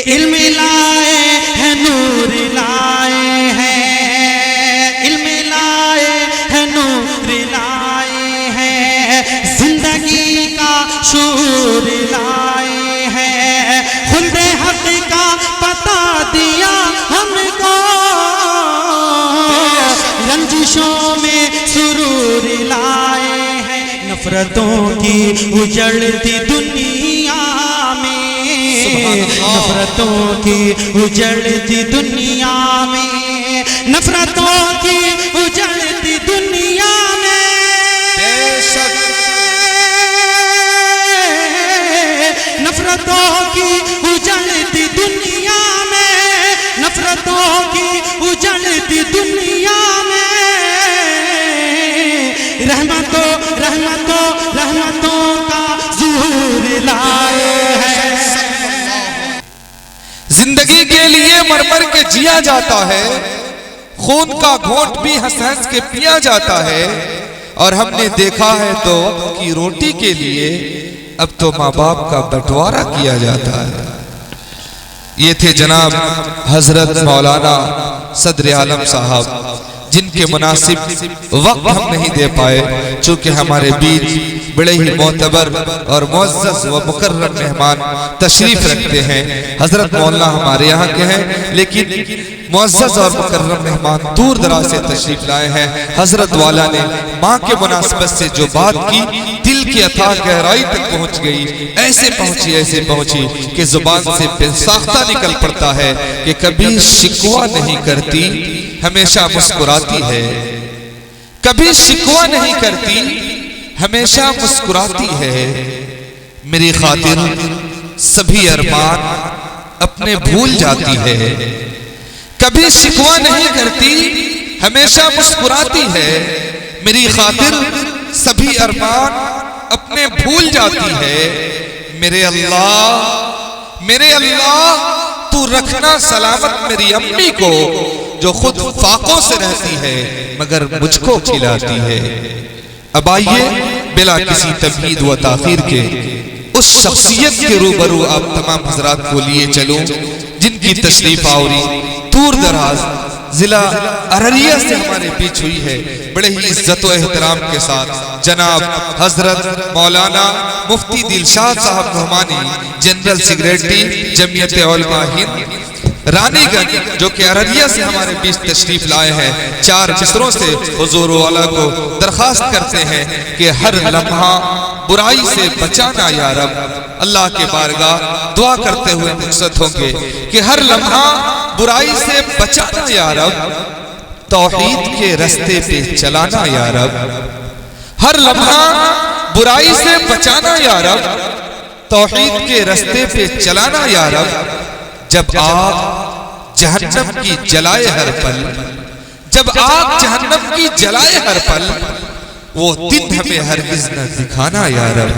इल्म लाए हैं नूर लाए हैं, इल्म लाए हैं नूर लाए हैं, जिंदगी का शूर लाए हैं, खुल्दे हक का पता दिया हमको, रंजिशों में सुरूर लाए हैं, नफरतों की उजड़ती दुनिया में, नफरतों की उजड़ती दुनिया में, नफरतों की उजड़ती दुनिया में, नफरतों की उजड़ती दुनिया में, नफरतों की उजड़ती दुनिया में, रहमतों रहमतों रहमतों का ज़ुहूर लाए हैं। जिंदगी के लिए मर मर के जिया जाता है, खून का घोंट भी हंस हंस के पिया जाता है, और हमने देखा है तो वक्त की रोटी के लिए अब तो माँ बाप का बंटवारा किया जाता है। ये थे जनाब हजरत मौलाना सदर आलम साहब, जिनके मुनासिब वक्त हम नहीं दे पाए, चूंकि हमारे बीच बड़े ही मोतबर और मुअज़्ज़ज़ व मुकर्रम मेहमान तशरीफ रखते हैं। हजरत मौलाना हमारे यहाँ के हैं, लेकिन मुअज़्ज़ज़ और मुकर्रम मेहमान दूर दराज से तशरीफ लाए हैं। हजरत वाला ने माँ के मुनासिबत से जो बात की, दिल की अथाह गहराई तक पहुँच गई, ऐसे पहुँची कि जुबान से बेसाख्ता निकल पड़ता है कि कभी शिकवा नहीं करती, हमेशा मुस्कुराती है, कभी शिकवा नहीं करती, हमेशा मुस्कुराती है, मेरी खातिर सभी अरमान अपने भूल जाती है, कभी शिकवा नहीं करती, हमेशा मुस्कुराती है, मेरी खातिर सभी अरमान अपने भूल जाती है, मेरे अल्लाह तू रखना सलामत मेरी अम्मी को, जो खुद फाकों से रहती है मगर मुझको खिलाती है। अब आइए बिला किसी तमहीद व ताखीर के उस शख्सियत के रूबरू आप तमाम हजरात को लिए चलूं, जिनकी तशरीफ आवरी दूर दराज जिला अररिया से हमारे बीच हुई है, बड़े ही इज्जत व एहतराम के साथ जनाब हजरत मौलाना मुफ्ती दिलशाद साहब नुहमानी, जनरल सेक्रेटरी जमीयत उलमा हिंद रानीगंज, जो कि अररिया से हमारे बीच तशरीफ लाए हैं। 4 मिसरों से हुजूर वाला को दरखास्त करते हैं कि हर लम्हा बुराई से बचाना या रब, अल्लाह के बारगाह दुआ करते हुए मुक़सद होंगे कि हर लम्हा बुराई से बचाना या रब, तौहीद के रास्ते पे चलाना या रब, हर लम्हा बुराई से बचाना या रब, तौहीद के रास्ते पे चलाना या रब। जब आग जहन्नम की जलाए हर पल, जब आग जहन्नम की जलाए हर पल, वो दिन हमें हरगिज़ न दिखाना या रब।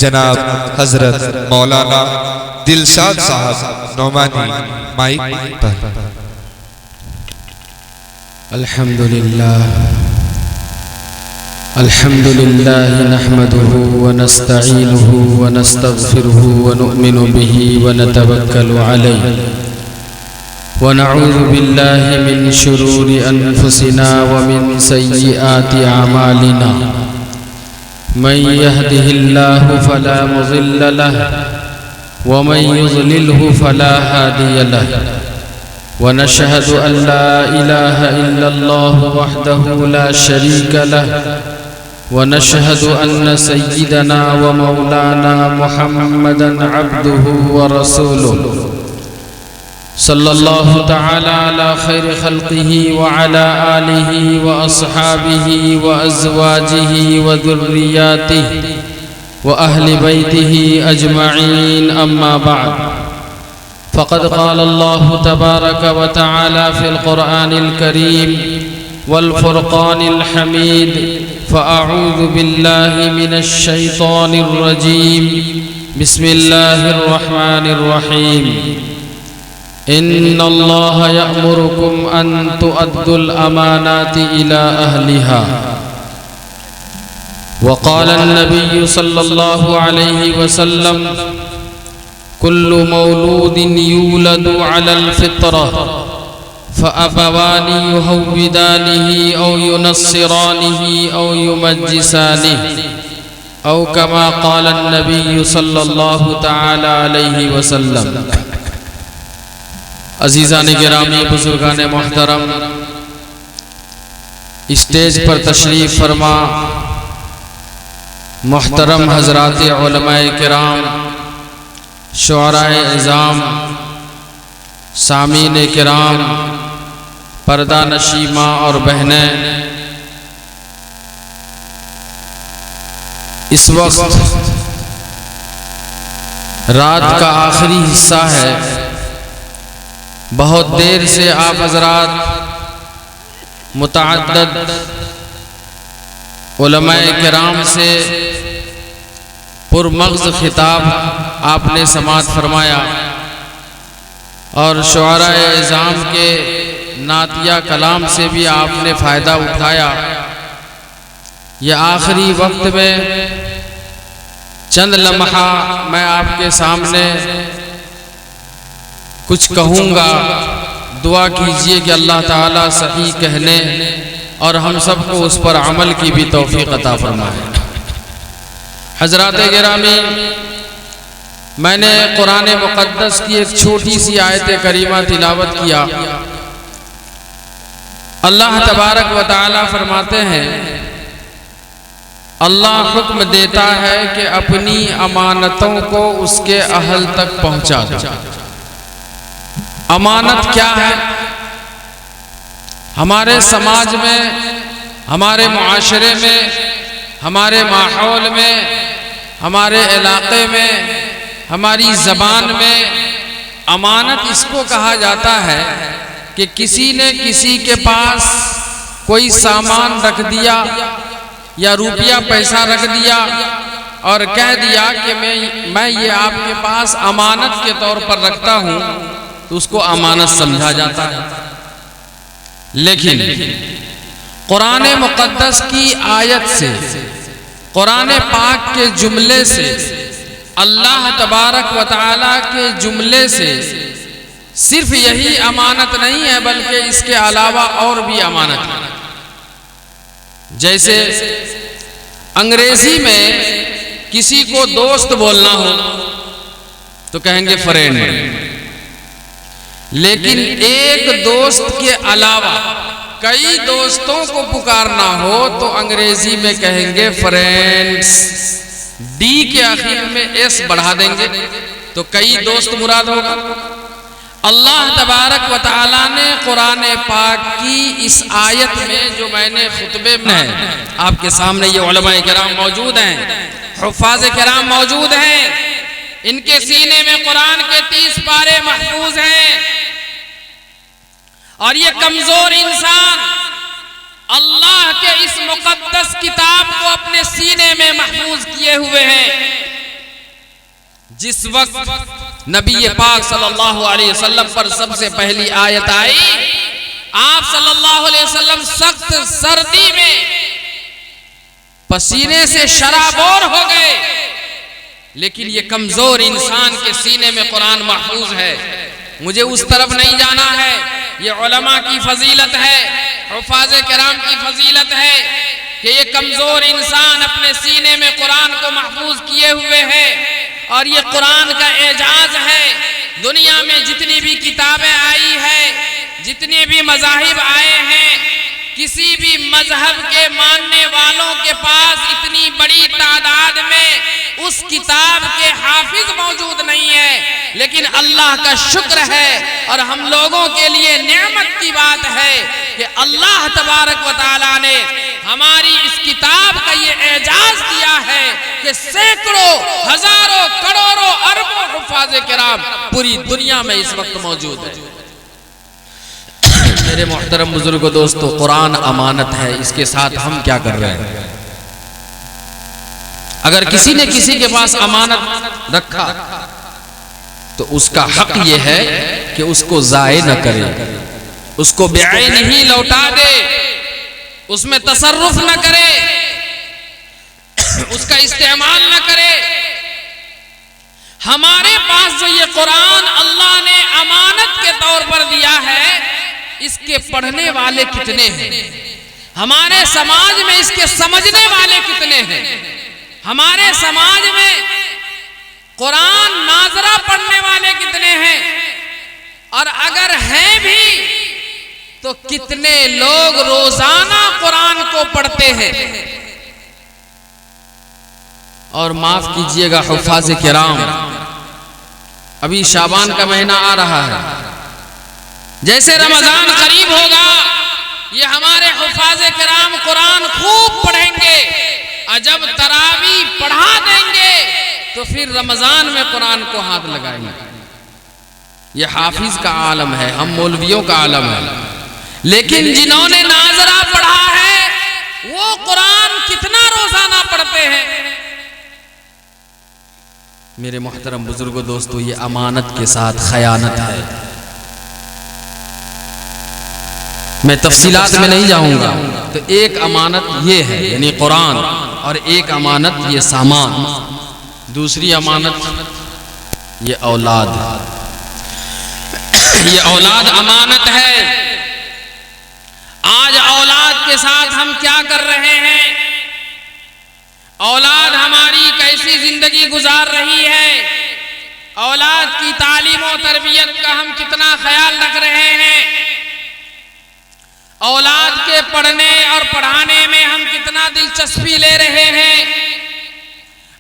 जनाब हजरत मौलाना दिलशाद साहब नुहमानी, माइक पर। अल्हम्दुलिल्लाह नहमदुहु व नस्तईनुहु व नस्तगफिरुहु व नु'मिनु बिही व नतवक्कलु अलैहि व नऊज़ु बिल्लाहि मिन शुरूरि अनफुसिना व मिन सय्यिआति अमालिना। मन यहदिहिल्लाहु फला मुज़िल्ल लहु व मन युज़लिलहु फला हादिय लहु। व नशहदु अन ला इलाहा इल्लल्लाहु वहदहु ला शरीका लहु व नशहदु अन्न सय्यिदना व मौलाना मुहम्मदन अब्दुहु व रसूलुहु सल्लल्लाहु तआला अला खैरि खल्क़िही व अला आलिही व अस्हाबिही व अज़वाजिही व ज़ुर्रिय्यातिही व अहलि बैतिही अजमईन, अम्मा बअद। फ़क़द क़ाल अल्लाहु तबारक व तआला फ़िल क़ुरआनिल करीम वल फ़ुरक़ानिल हमीद। फ़अऊज़ु बिल्लाहि मिनश शैतानिर रजीम। बिस्मिल्लाहिर रहमानिर रहीम। इन्नल्लाह यअमुरुकुम अन तुअद्दुल अमानाति इला अहलिहा। वक़ाल अन्नबिय्यु सल्लल्लाहु अलैहि वसल्लम कुल्लु मौलूदिन यूलदु अलल फित्रा फ़अबवानी युहव्विदानिही औ युनस्सिरानिही औ युमज्जिसानिही औ कमा क़ाल नबी सल्लल्लाहु तआला अलैहि वसल्लम। अज़ीज़ान गिरामी, बुजुर्गान मोहतरम, स्टेज पर तशरीफ़ फरमा मोहतरम हज़रात उलमाए किराम, शुअराए इज़ाम, सामीन किराम, पर्दा नशी माँ और बहनें, इस वक्त रात का आखिरी हिस्सा है। बहुत देर से आप हज़रात मुतअद्दिद उलमाए किराम से पुरमग़्ज़ खिताब आपने समाअत फरमाया और शुअराए इज़ाम के नातिया कलाम से भी आपने फ़ायदा उठाया। यह आखिरी वक्त में चंद लम्हा मैं आपके सामने कुछ कहूँगा। दुआ कीजिए कि अल्लाह ताला सही कहने और हम सबको उस पर अमल की भी तौफीक अता फरमाए। हज़रात गिरामी, मैंने कुरान मुक़द्दस की एक छोटी सी आयत करीमा तिलावत किया। अल्लाह तबारक व तआला फरमाते हैं, अल्लाह हुक्म देता है कि अपनी अमानतों को उसके अहल तक पहुंचा दो। अमानत क्या है? हमारे समाज में, हमारे मुआशरे में, हमारे माहौल में, हमारे इलाके में, हमारी ज़बान में अमानत इसको कहा जाता है कि किसी ने किसी के पास कोई सामान रख दिया या रुपया पैसा रख दिया और कह दिया कि मैं ये आपके पास अमानत के तौर पर रखता हूँ, तो उसको अमानत समझा जाता है। लेकिन कुरान मुक़द्दस की आयत से, कुरान पाक के जुमले से, अल्लाह तबारक व तआला के जुमले से सिर्फ यही अमानत नहीं है, बल्कि इसके अलावा और भी अमानत है। जैसे अंग्रेजी में किसी को दोस्त बोलना हो तो कहेंगे फ्रेंड, लेकिन एक दोस्त के अलावा कई दोस्तों को पुकारना हो तो अंग्रेजी में कहेंगे फ्रेंड्स। डी के आखिर में एस बढ़ा देंगे तो कई दोस्त मुराद होगा। अल्लाह तबारक व तआला ने कुरान पाक की इस आयत में, जो मैंने खुतबे में आपके सामने, ये उलमाए किराम मौजूद हैं, हुफ़ाज़ किराम मौजूद हैं, इनके सीने में कुरान के 30 पारे महफूज हैं और ये कमजोर इंसान अल्लाह के इस मुक़द्दस किताब को अपने सीने में महफूज किए हुए हैं। जिस वक्त नबी पाक सल्लल्लाहु अलैहि वसल्लम पर सबसे पहली आयत आई, आप सल्लल्लाहु अलैहि वसल्लम सख्त सर्दी में पसीने से शराबोर हो गए, लेकिन ये कमजोर इंसान के सीने में कुरान महफूज है। मुझे उस तरफ नहीं जाना है, ये उलमा की फजीलत है, हुफ़ाज़ किराम की फजीलत है कि ये कमजोर इंसान अपने सीने में कुरान को महफूज किए हुए है और ये कुरान का एजाज है। दुनिया में जितनी भी किताबें आई है, जितने भी मज़ाहिब आए हैं, किसी भी मजहब के मानने वालों के पास इतनी बड़ी तादाद में उस किताब के हाफिज मौजूद नहीं है। लेकिन अल्लाह का शुक्र है और हम लोगों के लिए नेमत की बात है कि अल्लाह तबारक व तआला ने हमारी इस किताब का ये एजाज दिया है कि सैकड़ों, हजारों, करोड़ों, अरबों हुफ़ाज़ किराम पूरी दुनिया में इस वक्त मौजूद है। मेरे मोहतरम बुजुर्गों, दोस्तों, कुरान अमानत है, इसके साथ हम क्या कर रहे हैं? अगर किसी ने किसी के पास अमानत रखा तो उसका हक यह है कि उसको ज़ाये न करे, उसको बेअैन ही लौटा दे, उसमें तसर्रुफ न करे, उसका इस्तेमाल न करे। हमारे पास जो ये कुरान अल्लाह ने अमानत के तौर पर दिया है, इसके पढ़ने वाले कितने हैं? हमारे समाज में इसके समझने वाले कितने हैं? हमारे समाज में कुरान नाजरा पढ़ने वाले कितने हैं? और अगर हैं भी तो कितने लोग रोजाना कुरान को पढ़ते हैं? और माफ कीजिएगा हुफ़ाज़ किराम, अभी शाबान का महीना आ रहा है, जैसे रमजान करीब होगा ये हमारे हुफ़ाज़ किराम कुरान खूब पढ़ेंगे, और जब तरावी पढ़ा देंगे तो फिर रमजान में कुरान को हाथ लगाएंगे। ये हाफिज का आलम है, हम मौलवियों का आलम है। लेकिन जिन्होंने नाजरा पढ़ा है वो कुरान कितना रोजाना पढ़ते हैं? मेरे मोहतरम बुजुर्गों, दोस्तों, ये अमानत के साथ खयानत है। मैं तफसीलात में नहीं जाऊंगा। तो एक अमानत ये है, यानी कुरान, और एक अमानत ये सामान, दूसरी अमानत ये औलाद। ये औलाद अमानत है। आज औलाद के साथ हम क्या कर रहे हैं? औलाद हमारी कैसी जिंदगी गुजार रही है? औलाद की तालीम और तरबियत का हम कितना ख्याल रख रहे हैं? औलाद के पढ़ने और पढ़ाने में हम कितना दिलचस्पी ले रहे हैं?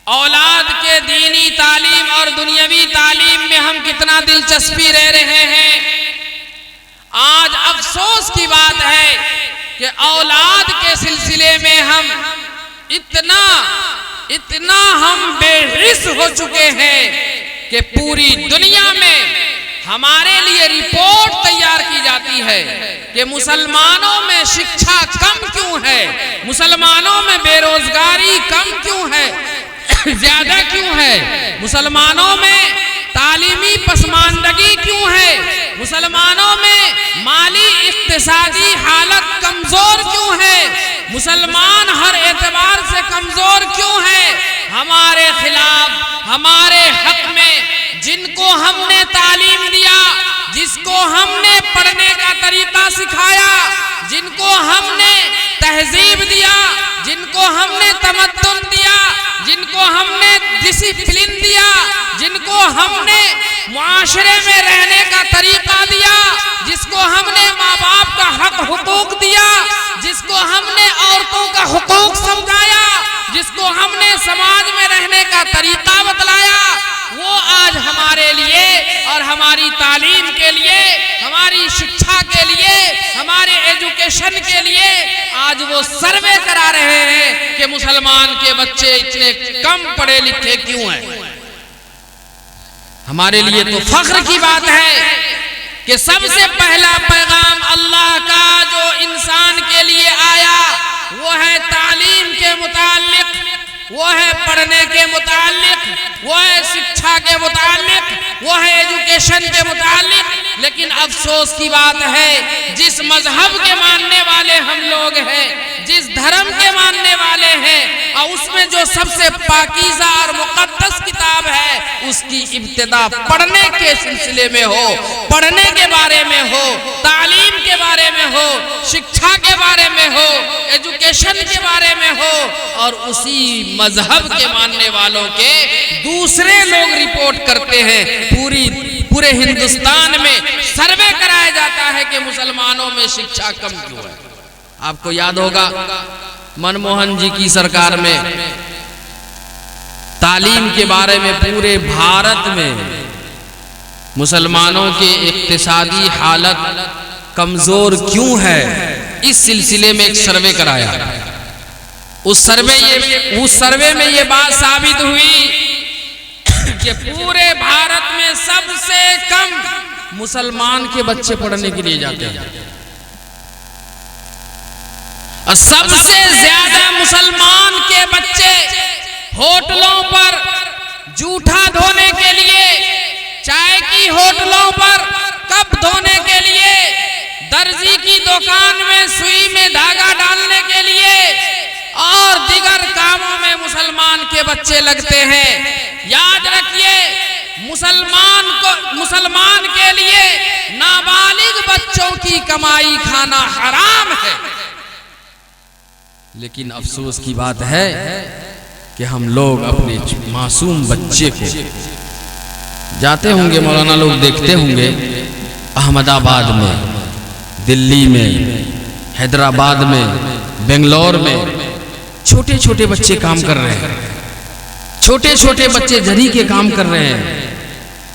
औलाद के दीनी तालीम और दुनियावी तालीम में हम कितना दिलचस्पी ले रहे हैं? आज अफसोस की बात है कि औलाद के सिलसिले में हम इतना हम बेहिस हो चुके हैं कि पूरी दुनिया में हमारे लिए रिपोर्ट तैयार की जाती है कि मुसलमानों में शिक्षा कम क्यों है, मुसलमानों में बेरोजगारी कम क्यों है, ज्यादा क्यों है, मुसलमानों में तालीमी पसमानदगी क्यों है, मुसलमानों में माली इक्तिसादी हालत कमजोर क्यों है, मुसलमान हर एतबार से कमजोर क्यों है? हमारे खिलाफ, हमारे हक में जिनको हमने तालीम दिया, जिसको हमने पढ़ने का तरीका सिखाया, जिनको हमने तहजीब दिया, जिनको हमने तमद्दुन दिया, जिनको हमने डिसिप्लिन दिया, जिनको हमने मुआशरे में रहने का तरीका दिया, जिसको हमने माँ बाप का हक हुकूक दिया, जिसको हमने औरतों का हुकूक समझाया, जिसको हमने समाज में रहने का तरीका बतलाया, वो आज हमारे लिए और हमारी तालीम के लिए, हमारी शिक्षा के लिए, हमारे एजुकेशन के लिए आज वो सर्वे करा रहे हैं कि मुसलमान के बच्चे इतने कम पढ़े लिखे क्यों हैं। हमारे लिए तो फख्र की बात है कि सबसे पहला पैगाम अल्लाह का जो इंसान के लिए आया वो है तालीम के मुताल्लिक, वो है पढ़ने के मुताल्लिक, वो है शिक्षा के मुताल्लिक, वो है एजुकेशन के मुताल्लिक। लेकिन अफसोस की बात है, जिस मजहब के मानने वाले हम लोग हैं, जिस धर्म के मानने वाले हैं, और उसमें जो सबसे पाकीज़ा और मुक़द्दस किताब है उसकी इब्तिदा पढ़ने के सिलसिले में हो, पढ़ने के बारे में हो, तालीम के बारे में हो, शिक्षा के बारे में हो, एजुकेशन के बारे में हो, और उसी मजहब के मानने वालों के दूसरे लोग रिपोर्ट करते हैं। पूरे हिंदुस्तान में सर्वे कराया जाता है कि मुसलमानों में शिक्षा कम क्यों है। आपको याद होगा मनमोहन जी की सरकार में तालीम के बारे में पूरे भारत में मुसलमानों के इक्तिसादी हालत कमजोर क्यों है, इस सिलसिले में एक सर्वे कराया। उस सर्वे में ये बात साबित हुई कि पूरे भारत में सबसे कम मुसलमान के बच्चे पढ़ने के लिए जाते हैं, और सबसे ज्यादा मुसलमान के बच्चे होटलों पर जूठा धोने के लिए, चाय की होटलों पर कप धोने के लिए, दर्जी की दुकान में सुई में धागा डालने के लिए और दीगर कामों में मुसलमान के बच्चे लगते हैं। याद रखिए, मुसलमान के लिए नाबालिग बच्चों की कमाई खाना हराम है। लेकिन अफसोस की बात है कि हम लोग अपने मासूम बच्चे को, जाते होंगे मौलाना लोग देखते होंगे, अहमदाबाद में, दिल्ली में, हैदराबाद में, बेंगलोर में छोटे छोटे बच्चे काम कर रहे हैं। छोटे छोटे बच्चे जरी के काम कर रहे हैं,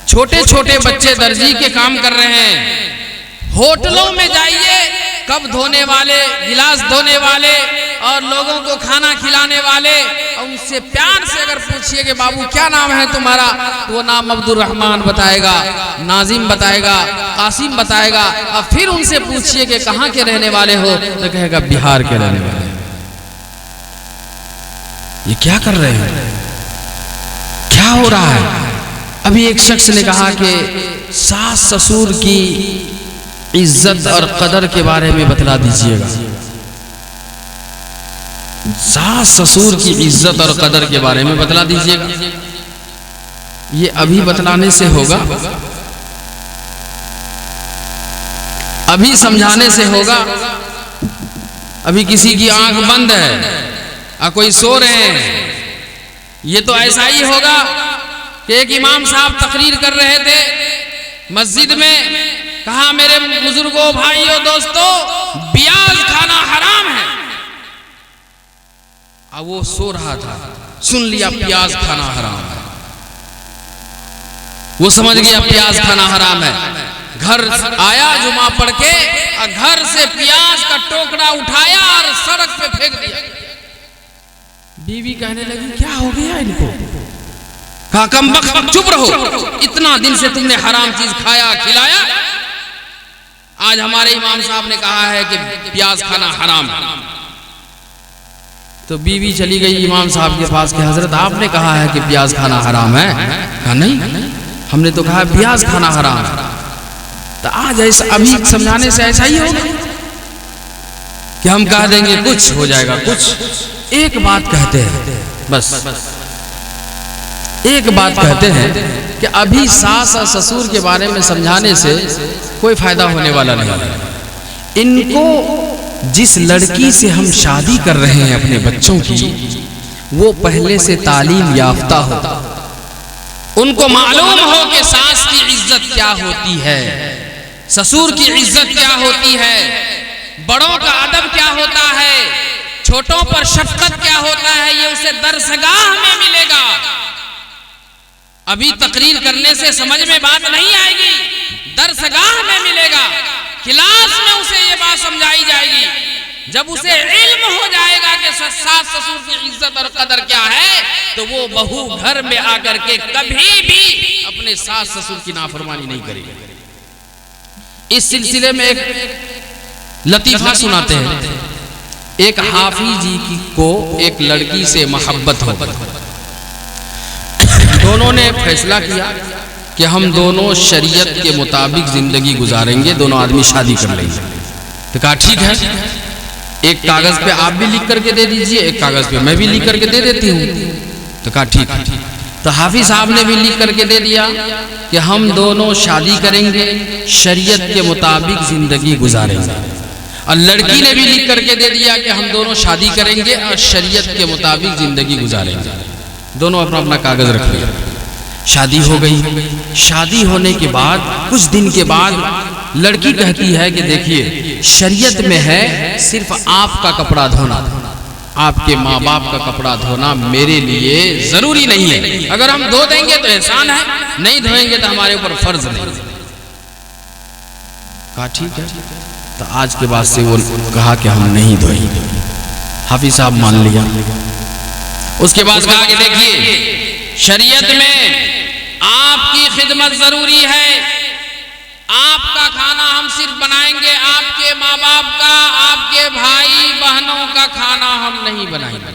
छोटे छोटे बच्चे दर्जी के काम कर रहे हैं। होटलों में जाइए, कप धोने वाले, गिलास धोने वाले और लोगों को खाना खिलाने वाले, और उनसे प्यार से अगर पूछिए कि बाबू क्या नाम है तुम्हारा, तो वो नाम अब्दुल रहमान बताएगा, नाजिम बताएगा, कासिम बताएगा। और फिर उनसे पूछिए कि कहाँ के रहने वाले हो, तो कहेगा बिहार के रहने वाले। ये क्या कर रहे हैं, क्या हो रहा है? अभी एक शख्स ने कहा कि सास ससुर की इज्जत और कदर के बारे में बतला दीजिएगा। सास ससुर की इज्जत और कदर के बारे में बतला दीजिएगा। ये अभी बतलाने से होगा? अभी समझाने से होगा? अभी किसी की आंख बंद है और कोई सो रहे हैं। ये तो ऐसा ही होगा कि एक इमाम साहब तकरीर कर रहे थे मस्जिद में, कहा मेरे बुजुर्गों, भाइयों, दोस्तों, प्याज खाना हराम है। अब वो सो रहा था, सुन लिया प्याज खाना हराम है, वो समझ गया प्याज खाना हराम है। घर आया जुमा पढ़ के और घर से प्याज का टोकरा उठाया और सड़क पे फेंक दिया। बीवी कहने लगी क्या हो गया इनको? कहा कम बख्त चुप रहो, इतना दिन से तुमने हराम चीज खाया खिलाया, आज हमारे इमाम साहब ने कहा है कि प्याज खाना हराम है। तो बीवी चली गई इमाम साहब के पास कि हजरत आपने कहा है कि प्याज खाना हराम है। कहा नहीं, हमने तो कहा प्याज खाना हराम है। तो आज ऐसा अभी समझाने से ऐसा ही होगा कि हम कह देंगे कुछ हो जाएगा, कुछ एक बात कहते हैं, बस एक बात कहते हैं कि अभी सास और ससुर के बारे में समझाने से कोई फायदा होने वाला नहीं। इनको जिस लड़की से हम शादी कर रहे हैं अपने बच्चों की, वो पहले से तालीम याफ्ता हो, उनको मालूम हो कि सास की इज्जत क्या होती है, ससुर की इज्जत क्या होती है, बड़ों का अदब क्या होता है, छोटों पर शफकत क्या होता है, ये उसे दरसगाह में मिलेगा। अभी तकरीर करने से समझ में बात नहीं आएगी, दरसगाह में मिलेगा, क्लास में उसे ये बात समझाई जाएगी। जब उसे इल्म हो जाएगा कि सास ससुर की इज्जत और कदर क्या है, तो वो बहू घर में आकर के कभी भी अपने सास ससुर की नाफरमानी नहीं करेगी। इस सिलसिले में एक लतीफा सुनाते हैं। एक हाफिज जी को एक लड़की से मोहब्बत हो गई। दोनों ने फैसला किया कि हम दोनों शरीयत के मुताबिक जिंदगी गुजारेंगे, दोनों आदमी शादी कर लेंगे। तो कहा ठीक है, एक कागज पे आप भी लिख करके दे दीजिए, एक कागज पे मैं भी लिख करके दे देती हूँ। तो कहा ठीक है। तो हाफिज साहब ने भी लिख करके दे दिया कि हम दोनों शादी करेंगे, शरीयत के मुताबिक जिंदगी गुजारेंगे। और लड़की ने भी लिख करके दे दिया कि हम दोनों शादी करेंगे और शरीयत के मुताबिक जिंदगी गुजारेंगे। दोनों अपना अपना कागज रख लिया। शादी हो गई। शादी होने के बाद कुछ दिन के बाद लड़की कहती है कि देखिए, शरीयत में है सिर्फ आपका कपड़ा धोना, आपके माँ बाप का कपड़ा धोना मेरे लिए जरूरी नहीं है। अगर हम धो देंगे तो एहसान है, नहीं धोएंगे तो हमारे ऊपर फर्ज नहीं। कहा ठीक है। तो आज के बाद से वो कहा कि हम नहीं धोएंगे। हाफिज साहब मान लिया। उसके बाद कहा कि देखिए, शरीयत में आपकी खिदमत जरूरी है, आपका खाना हम सिर्फ बनाएंगे, आपके माँ बाप का, आपके भाई बहनों का खाना हम नहीं बनाएंगे।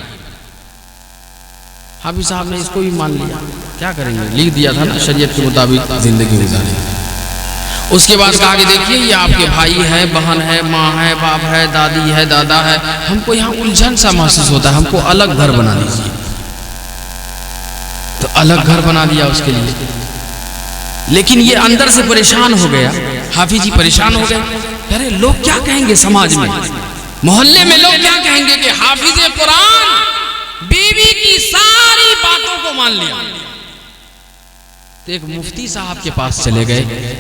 हाफिज साहब ने इसको भी मान लिया। क्या करेंगे, लिख दिया था ना शरीयत के मुताबिक जिंदगी गुजारेंगे। उसके बाद कहा कि देखिए, ये आपके भाई है, बहन है, माँ है, बाप है, दादी है, दादा है, हमको यहाँ उलझन सा महसूस होता है, हमको अलग घर बना दीजिए। तो अलग घर बना दिया उसके लिए। लेकिन ये अंदर से परेशान हो गया, हाफिज जी परेशान हो गए। अरे लोग क्या कहेंगे समाज में, मोहल्ले में लोग क्या कहेंगे कि हाफिज कुरान बीवी की सारी बातों को मान लिया। तो एक मुफ्ती साहब के पास चले गए,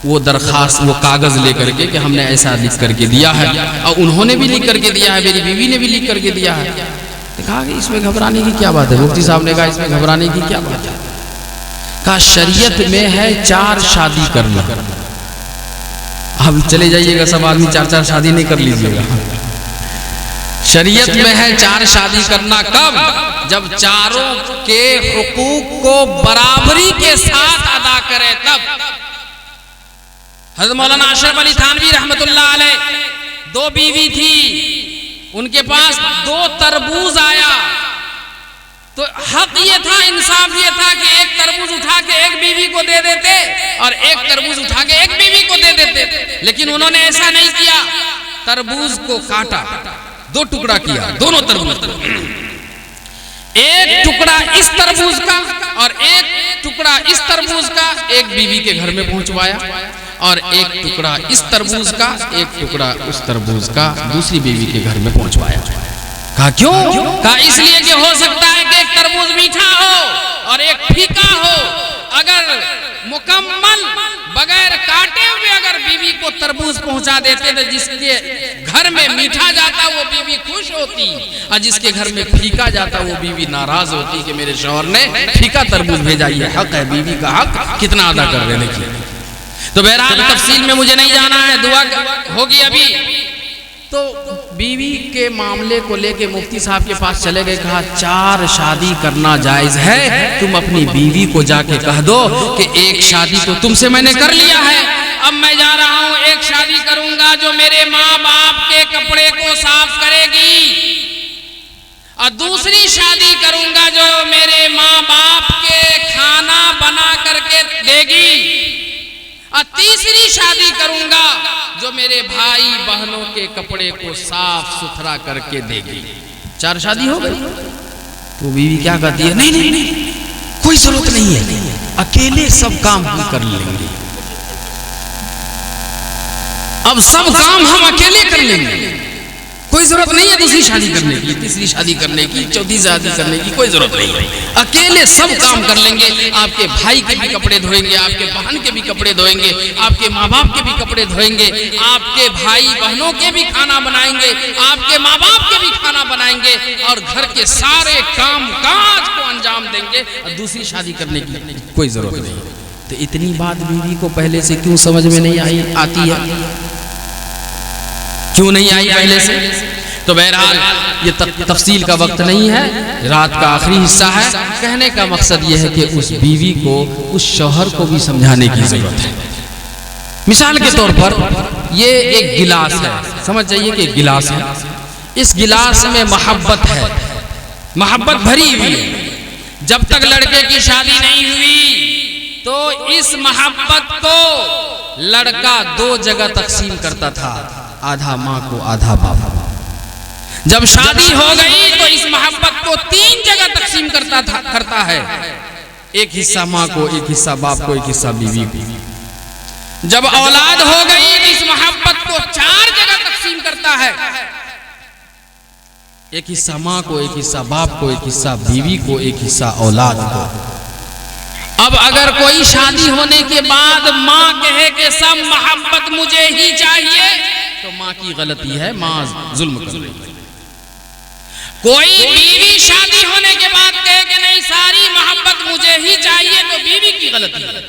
वो दरखास्त, वो कागज लेकर के कि हमने ऐसा लिख करके दिया है, और उन्होंने भी लिख करके दिया है, मेरी बीवी ने भी लिख करके दिया है। तो कहा कि इसमें घबराने की क्या बात है? मुफ्ती साहब ने कहा इसमें घबराने की क्या बात है? कहा शरीयत में है 4 शादी करना। अब चले जाइएगा, सब आदमी 4-4 शादी नहीं कर लीजिएगा। शरीयत में है 4 शादी करना। कब? जब चारों के हुकूक को बराबरी के साथ अदा करे तब। हज़रत मौलाना अशरफ अली थानवी रहमतुल्लाह अलैह, 2 बीवी थी, उनके पास 2 तरबूज आया, तो हक ये था, इंसाफ ये था कि एक तरबूज उठा के एक बीवी को दे देते और एक तरबूज उठा के एक बीवी को दे देते, लेकिन उन्होंने ऐसा नहीं किया। तरबूज को काटा, 2 टुकड़ा किया, दोनों तरबूज, एक टुकड़ा इस तरबूज का और एक टुकड़ा इस तरबूज का एक बीवी के घर में पहुंचवाया, और एक टुकड़ा इस तरबूज का, एक टुकड़ा उस तरबूज का दूसरी बीवी के घर में पहुंचवाया। कहा क्यों? कहा इसलिए कि हो सकता है कि एक तरबूज मीठा हो और एक फीका हो। अगर मुकम्मल बगैर काटे हुए अगर बीवी को तरबूज पहुंचा देते तो जिसके घर में मीठा जाता वो बीवी खुश होती, और जिसके घर में फीका जाता वो बीवी नाराज होती कि मेरे शौहर ने फीका तरबूज भेजा। ये हक है, बीवी का हक कितना अदा कर देने की। तो बहरहाल तफसील में मुझे नहीं जाना है, दुआ होगी अभी। तो बीवी के मामले को लेके मुफ्ती साहब के पास चले गए, कहा 4 शादी करना जायज है, तुम अपनी बीवी को जाके कह दो कि एक शादी तो तुमसे मैंने कर लिया है, अब मैं जा रहा हूं, एक शादी करूंगा जो मेरे माँ बाप के कपड़े को साफ करेगी, और दूसरी शादी करूंगा जो मेरे माँ बाप के खाना बना करके देगी, और तीसरी शादी करूंगा जो मेरे भाई बहनों के कपड़े को साफ सुथरा करके देगी। 4 शादी हो गई। तो बीवी क्या कहती है? नहीं नहीं नहीं, कोई जरूरत नहीं है, अकेले सब काम हम कर लेंगे, अब सब काम हम अकेले कर लेंगे, कोई जरूरत नहीं है दूसरी शादी करने की, तीसरी शादी करने की, चौथी शादी करने की, कोई जरूरत नहीं है, अकेले सब काम कर लेंगे। आपके भाई के भी कपड़े धोएंगे, आपके बहन के भी कपड़े धोएंगे, आपके माँ बाप के भी कपड़े धोएंगे, आपके भाई बहनों के भी खाना बनाएंगे, आपके माँ बाप के भी खाना बनाएंगे, और घर के सारे काम काज को अंजाम देंगे, और दूसरी शादी करने की कोई जरूरत नहीं। तो इतनी बात बीवी को पहले से क्यों समझ में नहीं आती है? क्यों नहीं आई पहले से? तो बहरहाल ये तफसील का वक्त नहीं है, रात का आखिरी हिस्सा है। कहने का मकसद ये है कि उस बीवी को, उस शौहर को भी समझाने की जरूरत है। मिसाल के तौर पर ये एक गिलास है, समझ जाइए कि एक गिलास है, इस गिलास में मोहब्बत है, मोहब्बत भरी हुई है। जब तक लड़के की शादी नहीं हुई तो इस मोहब्बत को लड़का 2 जगह तकसीम करता था, आधा माँ को आधा बाप। जब शादी हो गई तो इस मोहब्बत को 3 जगह तकसीम करता है, एक हिस्सा माँ को, एक हिस्सा बाप को, एक हिस्सा बीवी को। जब औलाद हो गई तो इस मोहब्बत को 4 जगह तकसीम करता है, एक हिस्सा माँ को, एक हिस्सा बाप को, एक हिस्सा बीवी को, एक हिस्सा औलाद को। अब अगर कोई शादी होने के बाद माँ कहे कि सब मोहब्बत मुझे ही चाहिए, तो माँ की गलती है, माँ जुल्म कर रही है। कोई बीवी शादी होने के बाद कहे कि नहीं सारी मोहब्बत मुझे ही चाहिए, तो बीवी की गलती है।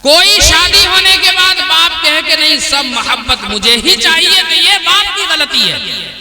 कोई शादी होने के बाद बाप कहे कि नहीं सब मोहब्बत मुझे ही चाहिए, तो ये बाप की गलती है।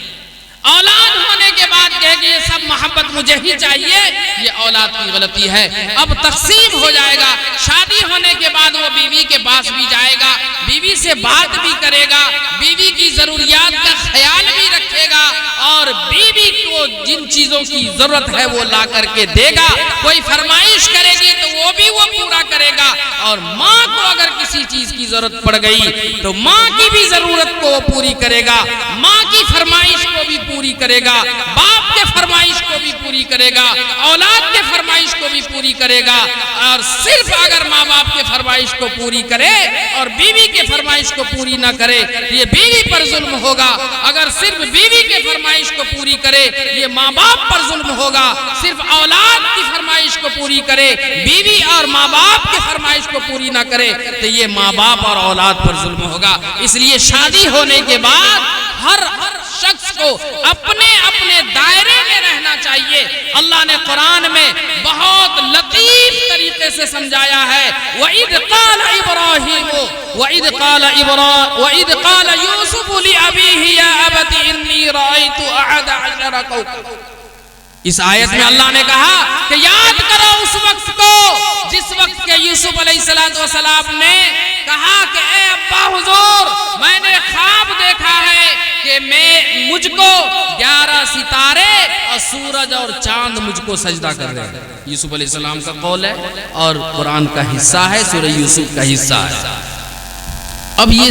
औलाद होने के बाद कहे कि ये सब मोहब्बत मुझे ही चाहिए, ये औलाद की गलती है। अब तकसीम हो जाएगा, शादी होने के बाद वो बीवी के पास भी जाएगा, बीवी से बात भी करेगा, बीवी की जरूरियात का ख्याल भी रखेगा, और बीवी को जिन चीजों की जरूरत है वो ला करके देगा। कोई फरमाइश करेगी तो वो भी वो पूरा करेगा, और माँ को अगर किसी चीज की जरूरत पड़ गई तो माँ की भी जरूरत को वो पूरी करेगा। माँ की फरमाइश को भी पूरी करेगा, बाप के फरमाइश को भी पूरी करेगा, औलाद के फरमाइश को भी पूरी करेगा। और सिर्फ अगर माँ बाप के फरमाइश को पूरी करे और बीवी के फरमाइश को पूरी ना करे, ये बीवी पर जुल्म होगा। अगर सिर्फ बीवी के फरमाइश को पूरी करे, ये माँ बाप पर जुल्म होगा। सिर्फ औलाद की फरमाइश को पूरी करे, बीवी और माँ बाप के फरमाइश को पूरी ना करे, तो ये माँ बाप और औलाद पर जुल्म होगा। इसलिए शादी होने के बाद हर शख्स को अपने अपने दायरे में रहना चाहिए। अल्लाह ने कुरान में बहुत लतीफ तरीके से समझाया है। वइद क़ाल यूसुफ लि अबीही या अबती इन्नी रअयतु अहद अशरा कौकबा। इस आयत में अल्लाह ने कहा कि याद करो उस वक्त को जिस वक्त के यूसुफ अलैहिस्सलाम ने कहा कि ए अब्बा हुजूर, मैंने ख्वाब देखा है कि मुझको 11 सितारे और सूरज और चांद मुझको सजदा कर रहे हैं। यूसुफ अलैहिस्सलाम का कौल है और कुरान का हिस्सा है, सूरह यूसुफ का हिस्सा है। अब ये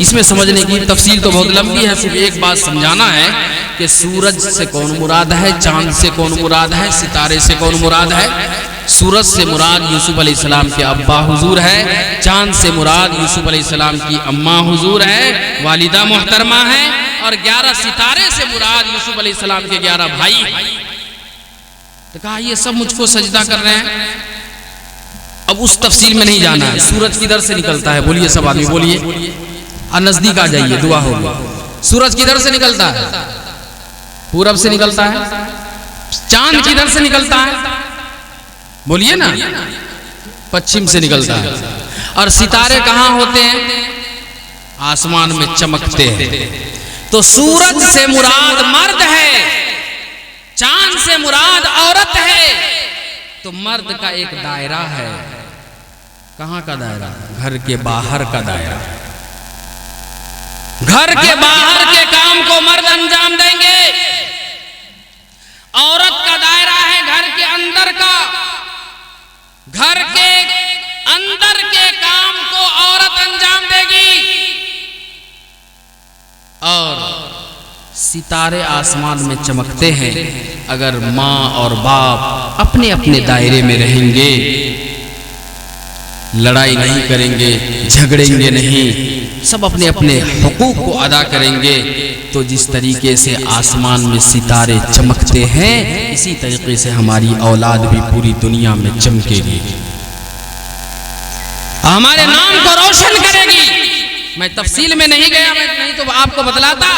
इसमें समझने की तफसील तो बहुत लंबी है, सिर्फ एक बात समझाना है कि सूरज से कौन मुराद है, चांद से कौन मुराद है, सितारे से कौन मुराद है। सूरज से मुराद यूसुफ अलैहिस्सलाम के अब्बा हुजूर है, चांद से मुराद यूसुफ अलैहिस्सलाम की अम्मा हुजूर है, वालिदा मोहतरमा है, और 11 सितारे से मुराद यूसुफ अलैहिस्सलाम के 11 भाई। तो कहा ये सब मुझको सजदा कर रहे हैं। अब उस तफसील में नहीं जाना है। सूरज किधर से निकलता है, बोलिए सब आदमी बोलिए, और नजदीक आ जाइए, दुआ होगी। सूरज किधर से निकलता है? पूरब से निकलता है। चांद किधर से निकलता है? बोलिए ना, पश्चिम से निकलता है। और सितारे कहाँ होते हैं? आसमान में चमकते हैं। तो सूरज से मुराद मर्द है, चांद से मुराद औरत है। तो मर्द का एक दायरा है। कहाँ का दायरा? घर के बाहर का दायरा। घर के बाहर के काम को मर्द अंजाम देंगे। औरत का दायरा है घर के अंदर का। घर के अंदर के काम को औरत अंजाम देगी। और सितारे आसमान में चमकते हैं। अगर माँ और बाप अपने अपने दायरे में रहेंगे, लड़ाई नहीं करेंगे, झगड़ेंगे नहीं, सब अपने अपने हुकूक को अदा करेंगे, तो जिस तरीके से आसमान में सितारे चमकते हैं, इसी तरीके से हमारी औलाद भी पूरी दुनिया में चमकेगी, हमारे नाम को रोशन करेगी। मैं तफसील में नहीं गया, मैं नहीं तो आपको बतलाता।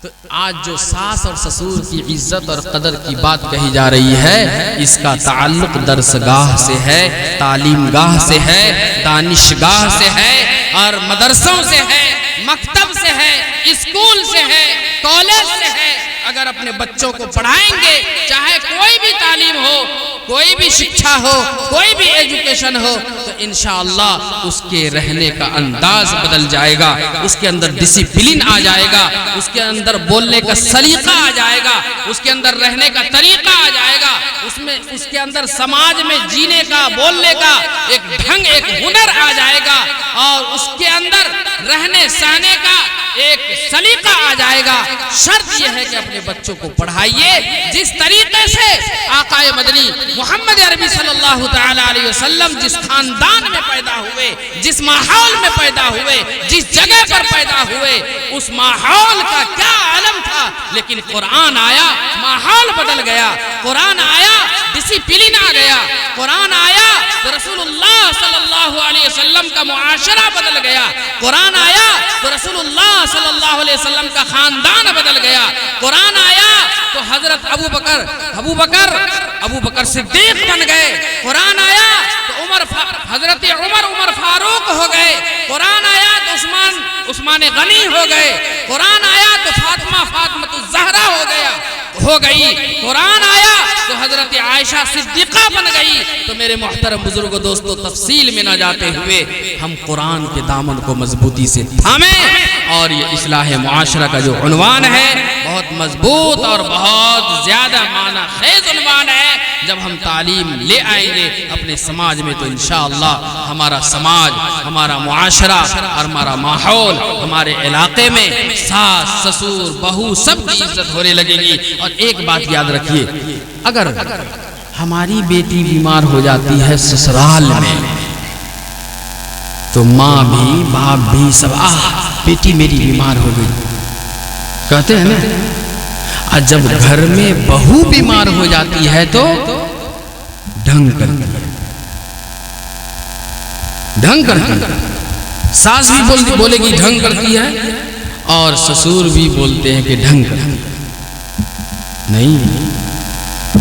तो आज जो सास और ससुर की इज्जत और कदर की बात कही जा रही है, इसका ताल्लुक दरसगाह से है, तालीमगाह से है, दानिशगाह से है, और मदरसों से है, मकतब से है, स्कूल से है, कॉलेज से है। अगर अपने बच्चों को पढ़ाएंगे, चाहे कोई भी तालीम हो, कोई भी शिक्षा हो, कोई भी एजुकेशन हो, तो इंशाअल्लाह उसके रहने का अंदाज बदल जाएगा, उसके अंदर डिसिप्लिन आ जाएगा, उसके अंदर बोलने का सलीका आ जाएगा, उसके अंदर रहने का तरीका आ जाएगा, उसमें उसके अंदर समाज में जीने का, बोलने का एक ढंग, एक हुनर आ जाएगा, और उसके अंदर रहने सहने का एक सलीका आ जाएगा। शर्त यह है कि अपने बच्चों को पढ़ाइए जिस तरीके से आकाए मदनी मोहम्मद अरबी सल्लल्लाहु तआला अलैहि वसल्लम जिस खानदान में पैदा हुए, जिस माहौल में पैदा हुए, जिस जगह पर पैदा हुए, उस माहौल का क्या आलम था। लेकिन कुरान आया, माहौल बदल गया, कुरान आया, डिसिप्लिन आ गया, कुरान आया तो रसूलुल्लाह सल्लल्लाहु अलैहि वसल्लम का मुआशरा बदल गया, कुरान आया तो रसूलुल्लाह सल्लल्लाहु अलैहि वसल्लम का खानदान बदल गया, कुरान आया तो हजरत अबू बकर सिद्दीक बन गए, कुरान आया तो हजरत उमर फारूक हो गए, कुरान आया तो उस्मान गनी हो गए, कुरान आया तो फातिमा ज़हरा हो गई, कुरान आया तो हजरत आयशा सिद्दीक़ा बन गई। तो मेरे मोहतरम बुजुर्गों, दोस्तों, तफसील में न जाते हुए हम कुरान के दामन को मजबूती से थामें, और ये इस्लाह मुआशरा का जो उन्वान है, बहुत मजबूत और बहुत ज्यादा माना खेज उन्वान है। जब हम तालीम ले आएंगे अपने समाज में तो इंशाअल्लाह हमारा समाज, हमारा मुआशरा और हमारा माहौल, हमारे इलाके में सास ससुर बहू सबकी इज्जत होने लगेगी। और एक बात याद रखिए, अगर हमारी बेटी बीमार हो जाती है ससुराल में तो माँ भी बाप भी सब बेटी मेरी बीमार हो गई कहते हैं ना। और जब घर में बहू बीमार हो जाती है तो ढंग करती है, ढंग करती है। सास भी बोलेगी ढंग करती है और ससुर भी बोलते हैं कि ढंग करती है। नहीं,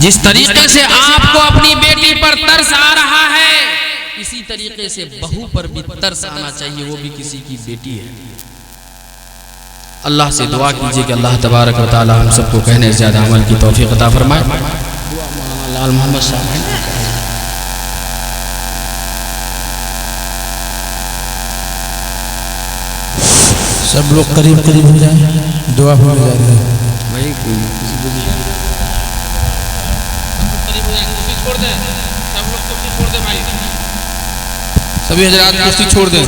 जिस तरीके से आपको अपनी बेटी पर तरस आ रहा है इसी तरीके से बहू पर भी तरस आना चाहिए, वो भी किसी की बेटी है। अल्लाह से दुआ कीजिए कि अल्लाह तबारक व तआला हम सबको कहने से ज़्यादा अमल की तौफीक अता फरमाए। लाल मोहम्मद साहब सब लोग करीब करीब हो जाए, दुआ होने जा रही है। भाई छोड़ दे, सब लोग कुर्सी छोड़ दे भाई, सभी हजरात कुर्सी छोड़ दें।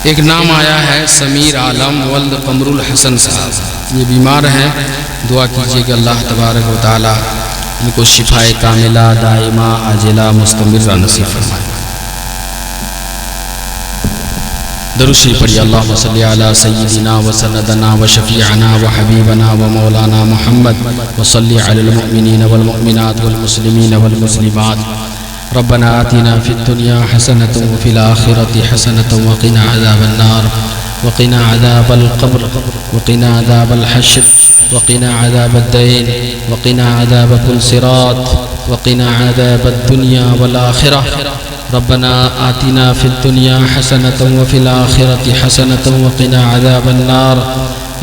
एक नाम आया है समीर आलम वल्द कमरुल हसन साहब, ये बीमार हैं। दुआ कीजिए कि अल्लाह तबारक व तआला इनको शिफाए कामिला दाइमा आजिला मुस्तमिर्रा नसीब फरमाए। दरूद शरीफ पढ़िए। अल्लाहुम्मा सल्ली अला सय्यिदिना व सन्नदना व शफीअना व हबीबना व मौलाना मुहम्मद व सल्ली अलल मुमिनीन वल मुमिनात वल मुस्लिमीन वल मुस्लिमात। रब्बना आतिना फिद दुनिया हसनतन व फिल आखिरति हसनतन व क़िना अज़ाबन नार व क़िना अज़ाबल क़ब्र व क़िना अज़ाबल हश्र व क़िना अज़ाबद दैन व क़िना अज़ाब कुल सिरात व क़िना अज़ाबद दुनिया वल आखिरह। रब्बना आतिना फिद दुनिया हसनतन व फिल आखिरति हसनतन व क़िना अज़ाबन नार।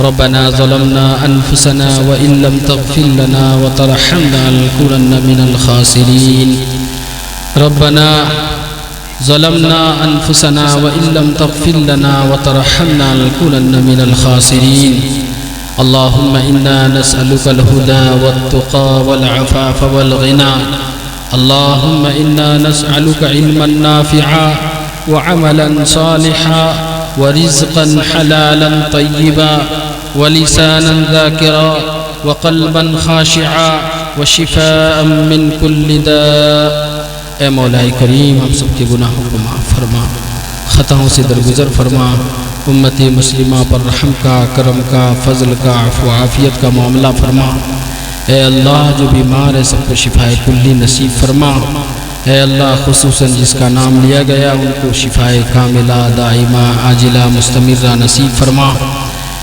रब्बना ज़लमना अनफुसना व इन लम तग़फिर लना व तरहमना लनकूनन्ना मिनल खासिरीन। रब्बना ज़लमना अनफुसना व इन लम तग़फिर लना व तरहमना लनकूनन्ना मिनल खासिरीन। अल्लाहुम्मा इन्ना नस्अलुकल हुदा वत्तुक़ा वल अफ़ाफ़ वल ग़िना। अल्लाहुम्मा इन्ना नस्अलुका इल्मन नाफ़िआ व अमलन सालिहा व रिज़्क़न हलालन तय्यिबा व लिसानन ज़ाकिरा व क़ल्बन ख़ाशिआ व शिफ़ाअन मिन कुल्लि दा। ए मौलाए करीम हम सबके गुनाहों को माफ़ फरमा, ख़ताओं से दरगुज़र फरमा, उम्मती मुस्लिमा पर रहम का, करम का, फ़ज़ल का, अफ़्व आफ़ियत का मामला फरमा। ए अल्लाह जो बीमार है सबको शिफाए कुल्ली नसीब फरमा। ए अल्लाह खुसूसन जिसका नाम लिया गया उनको शिफाए कामिला दाइमा आजिला मुस्तमिर्रा नसीब फरमा।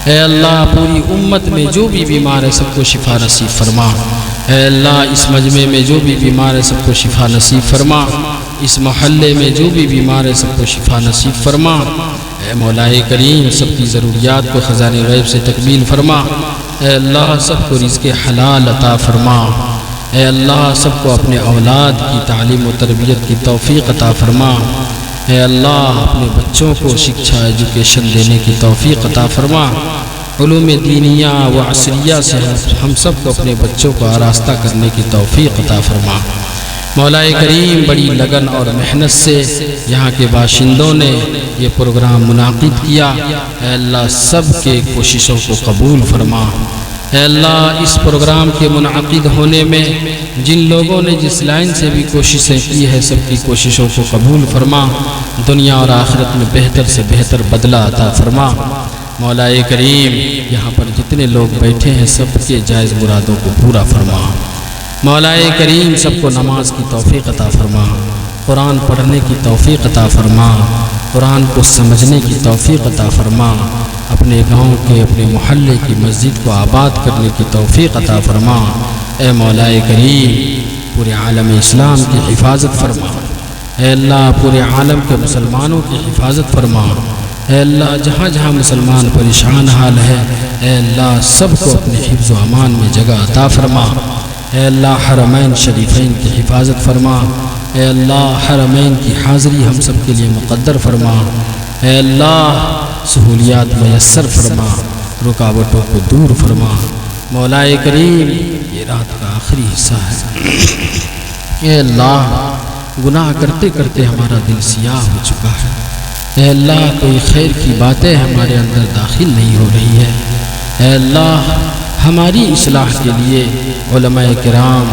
ए अल्लाह पूरी उम्मत में जो भी बीमार है सबको शिफा नसीब फरमा। ए अल्लाह इस मजमे में जो भी बीमार है सबको शिफा नसीब फरमा। इस मोहल्ले में जो भी बीमार है सबको शिफा नसीब फरमा। ए मौलाए करीम सबकी ज़रूरियात को ख़ज़ाने गैब से तकमील फरमा। ए अल्लाह सबको रिज़्क़े हलाल अता फरमा। ए अल्लाह सबको अपने औलाद की तालीम व तरबियत की तौफ़ीक़ अता फरमा। ए अल्लाह अपने बच्चों को शिक्षा एजुकेशन देने की तौफ़ीक़ अता फरमा। उलूम दीनिया व असरिया से हम सब को अपने बच्चों को आरास्ता करने की तौफ़ीक़ अता फरमा। मौलाए करीम बड़ी लगन और मेहनत से यहाँ के बाशिंदों ने ये प्रोग्राम मुनाक़िद किया। ए अल्लाह सब के कोशिशों को कबूल फरमा। ए अल्लाह इस प्रोग्राम के मुनाक़िद होने में जिन लोगों ने जिस लाइन से भी कोशिशें की है सबकी कोशिशों को कबूल फरमा। दुनिया और आखिरत में बेहतर से बेहतर बदला अता फरमा। मौलाए करीम यहाँ पर जितने लोग बैठे हैं सबके जायज़ मुरादों को पूरा फरमा। मौलाए करीम सबको नमाज की तौफ़ीक़ अता फरमा, कुरान पढ़ने की तौफ़ीक़ अता फरमा, कुरान को समझने की तौफ़ीक़ अता फरमा, अपने गांव के अपने मोहल्ले की मस्जिद को आबाद करने की तौफ़ीक़ अता फरमा। ए मौलाए करीम पूरे आलम इस्लाम की हिफाजत फरमा। ए अल्लाह पूरे आलम के मुसलमानों की हिफाजत फरमा। ए अल्लाह जहाँ जहाँ मुसलमान परेशान हाल है ए अल्लाह सबको अपने हिफ्ज़ व अमान में जगह अता फरमा। ए अल्लाह हरमैन शरीफैन की हिफाजत फरमा। ए अल्लाह हरमैन की हाज़िरी हम सब के लिए मुक़द्दर फरमा। ए अल्लाह सहूलियात मयस्सर फरमा, रुकावटों को दूर फरमा। मौलाए करीम ये रात का आखिरी हिस्सा है। ए अल्लाह गुनाह करते करते हमारा दिल सियाह हो चुका है। ए अल्लाह कोई खैर की बातें हमारे अंदर दाखिल नहीं हो रही है। ए अल्लाह हमारी इस्लाह के लिए उलमाए किराम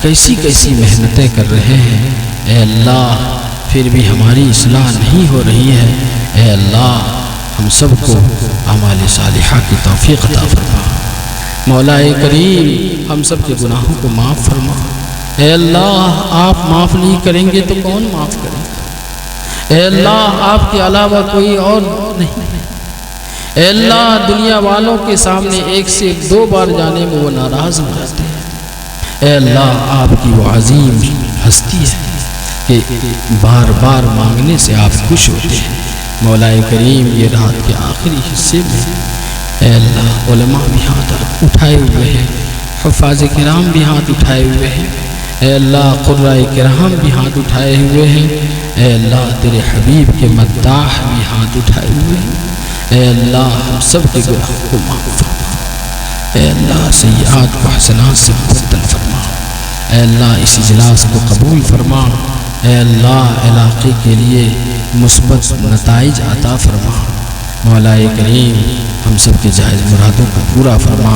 कैसी कैसी मेहनतें कर रहे हैं। ए अल्लाह फिर भी हमारी इस्लाह नहीं हो रही है। ए अल्लाह हम सबको अमाल सालिहा की तौफीक अता फरमा। मौलाए करीम हम सब के गुनाहों को माफ़ फरमा। ए अल्लाह आप माफ़ नहीं करेंगे तो कौन माफ़ करेगा। ए अल्लाह आपके अलावा कोई और नहीं है। ए अल्लाह दुनिया वालों के सामने एक से एक 2 बार जाने में वो नाराज़ हो जाते हैं। ए अल्लाह आपकी वो अजीम हस्ती है कि बार बार मांगने से आप खुश होते हैं। मौलाए करीम ये रात के आखिरी हिस्से में ए अल्लाह उलमा भी हाथ उठाए हुए हैं, हुफ़ाज़ किराम भी हाथ उठाए हुए हैं। ए अल्लाह क़ुर्राए किराम भी हाथ उठाए हुए हैं। ए अल्लाह तेरे हबीब के मद्दाह भी हाथ उठाए हुए हैं। ए अल्लाह हम सब के गुनाह को माफ़ फरमा। ए अल्लाह सय्यात को हसनात से मुबद्दल फरमा। ए अल्लाह इस इजलास को कबूल फरमा। ए अल्लाह इलाक़े के लिए मुस्बत नताइज अता फरमा। मौलाए करीम हम सब के जायज़ मुरादों को पूरा फरमा।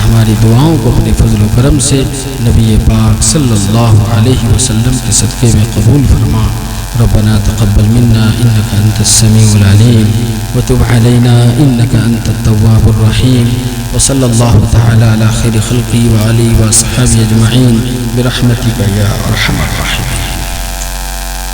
हमारी दुआओं को अपने फजल करम से नबी पाक सल्लल्लाहु अलैहि वसल्लम के सदक़े में कबूल फरमा। रब्बना तक़ब्बल मिन्ना इन्नका अंतस समीउल अलीम व तुब अलैना इन्नका अंतत तव्वाबुर रहीम व सल्लल्लाहु तआला अला खैरि खल्क़ी व आलिहि व अस्हाबिहि अजमईन बिरहमतिका या अरहमर राहिमीन।